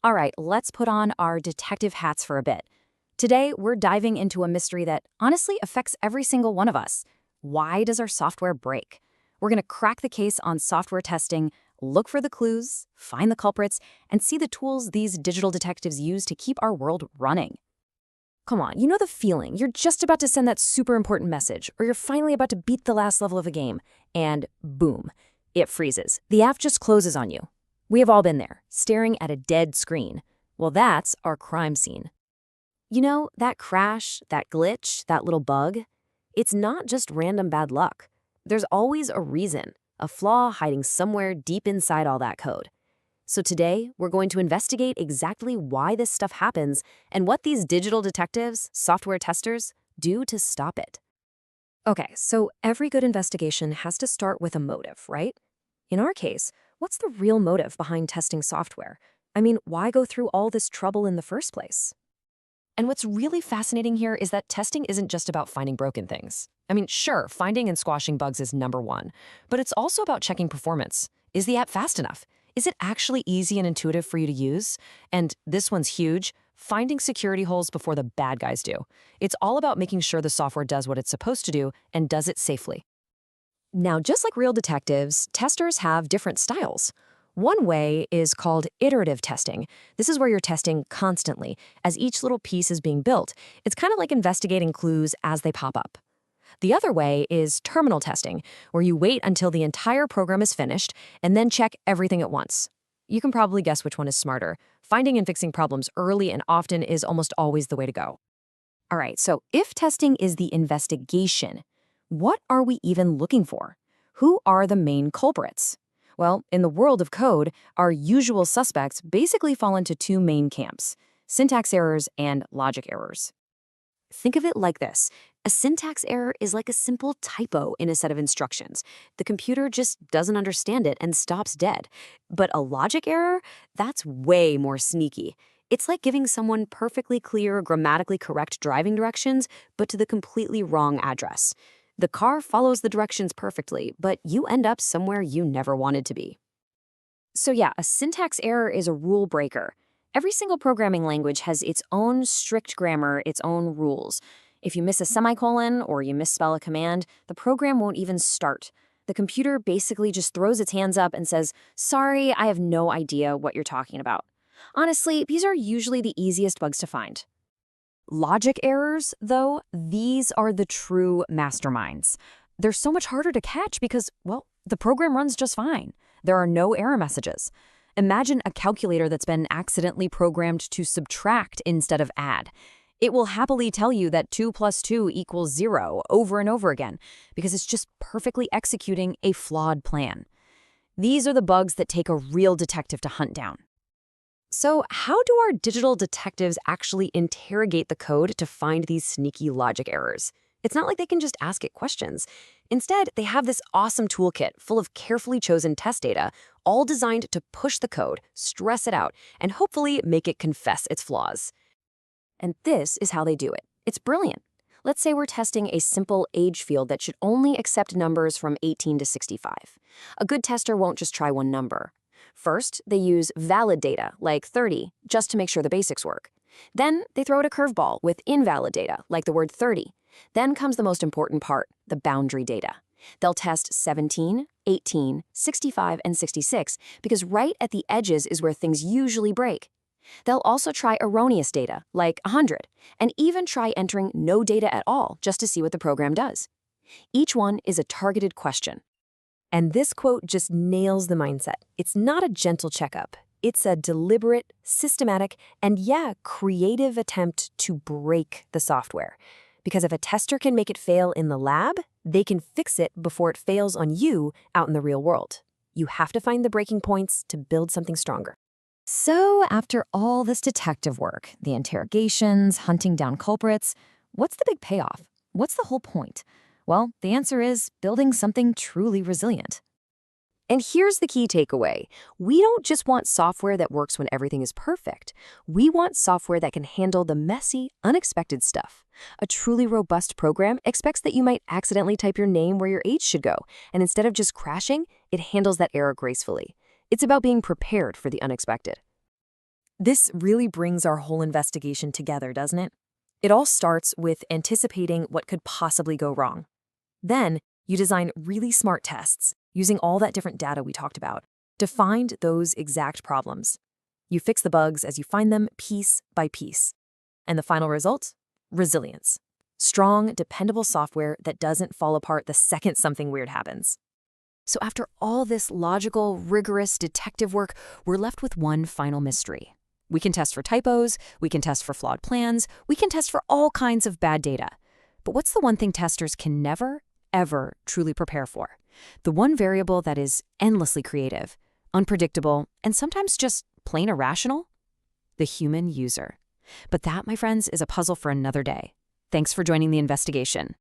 All right, let's put on our detective hats for a bit. Today, we're diving into a mystery that honestly affects every single one of us. Why does our software break? We're going to crack the case on software testing, look for the clues, find the culprits, and see the tools these digital detectives use to keep our world running. Come on, you know the feeling. You're just about to send that super important message, or you're finally about to beat the last level of a game, and boom, it freezes. The app just closes on you. We have all been there, staring at a dead screen. Well, that's our crime scene. You know, that crash, that glitch, that little bug? It's not just random bad luck. There's always a reason, a flaw hiding somewhere deep inside all that code. So today, we're going to investigate exactly why this stuff happens and what these digital detectives, software testers, do to stop it. Okay, so every good investigation has to start with a motive, right? In our case, what's the real motive behind testing software? I mean, why go through all this trouble in the first place? And what's really fascinating here is that testing isn't just about finding broken things. I mean, sure, finding and squashing bugs is number one, but it's also about checking performance. Is the app fast enough? Is it actually easy and intuitive for you to use? And this one's huge, finding security holes before the bad guys do. It's all about making sure the software does what it's supposed to do and does it safely. Now, just like real detectives, testers have different styles. One way is called iterative testing. This is where you're testing constantly as each little piece is being built. It's kind of like investigating clues as they pop up. The other way is terminal testing, where you wait until the entire program is finished and then check everything at once. You can probably guess which one is smarter. Finding and fixing problems early and often is almost always the way to go. All right, so if testing is the investigation, what are we even looking for? Who are the main culprits? Well, in the world of code, our usual suspects basically fall into two main camps: syntax errors and logic errors. Think of it like this. A syntax error is like a simple typo in a set of instructions. The computer just doesn't understand it and stops dead. But a logic error, that's way more sneaky. It's like giving someone perfectly clear, grammatically correct driving directions, but to the completely wrong address. The car follows the directions perfectly, but you end up somewhere you never wanted to be. So yeah, a syntax error is a rule breaker. Every single programming language has its own strict grammar, its own rules. If you miss a semicolon or you misspell a command, the program won't even start. The computer basically just throws its hands up and says, "Sorry, I have no idea what you're talking about." Honestly, these are usually the easiest bugs to find. Logic errors, though, these are the true masterminds. They're so much harder to catch because, well, the program runs just fine. There are no error messages. Imagine a calculator that's been accidentally programmed to subtract instead of add. It will happily tell you that 2 plus 2 equals 0 over and over again because it's just perfectly executing a flawed plan. These are the bugs that take a real detective to hunt down. So how do our digital detectives actually interrogate the code to find these sneaky logic errors? It's not like they can just ask it questions. Instead, they have this awesome toolkit full of carefully chosen test data, all designed to push the code, stress it out, and hopefully make it confess its flaws. And this is how they do it. It's brilliant. Let's say we're testing a simple age field that should only accept numbers from 18 to 65. A good tester won't just try one number. First, they use valid data, like 30, just to make sure the basics work. Then they throw out a curveball with invalid data, like the word 30. Then comes the most important part, the boundary data. They'll test 17, 18, 65, and 66, because right at the edges is where things usually break. They'll also try erroneous data, like 100, and even try entering no data at all, just to see what the program does. Each one is a targeted question. And this quote just nails the mindset. It's not a gentle checkup. It's a deliberate, systematic, and creative attempt to break the software. Because if a tester can make it fail in the lab, they can fix it before it fails on you out in the real world. You have to find the breaking points to build something stronger. So after all this detective work, the interrogations, hunting down culprits, what's the big payoff? What's the whole point? Well, the answer is building something truly resilient. And here's the key takeaway. We don't just want software that works when everything is perfect. We want software that can handle the messy, unexpected stuff. A truly robust program expects that you might accidentally type your name where your age should go, and instead of just crashing, it handles that error gracefully. It's about being prepared for the unexpected. This really brings our whole investigation together, doesn't it? It all starts with anticipating what could possibly go wrong. Then, you design really smart tests using all that different data we talked about to find those exact problems. You fix the bugs as you find them piece by piece. And the final result? Resilience. Strong, dependable software that doesn't fall apart the second something weird happens. So after all this logical, rigorous detective work, we're left with one final mystery. We can test for typos, we can test for flawed plans, we can test for all kinds of bad data. But what's the one thing testers can never, ever truly prepare for? The one variable that is endlessly creative, unpredictable, and sometimes just plain irrational? The human user. But that, my friends, is a puzzle for another day. Thanks for joining the investigation.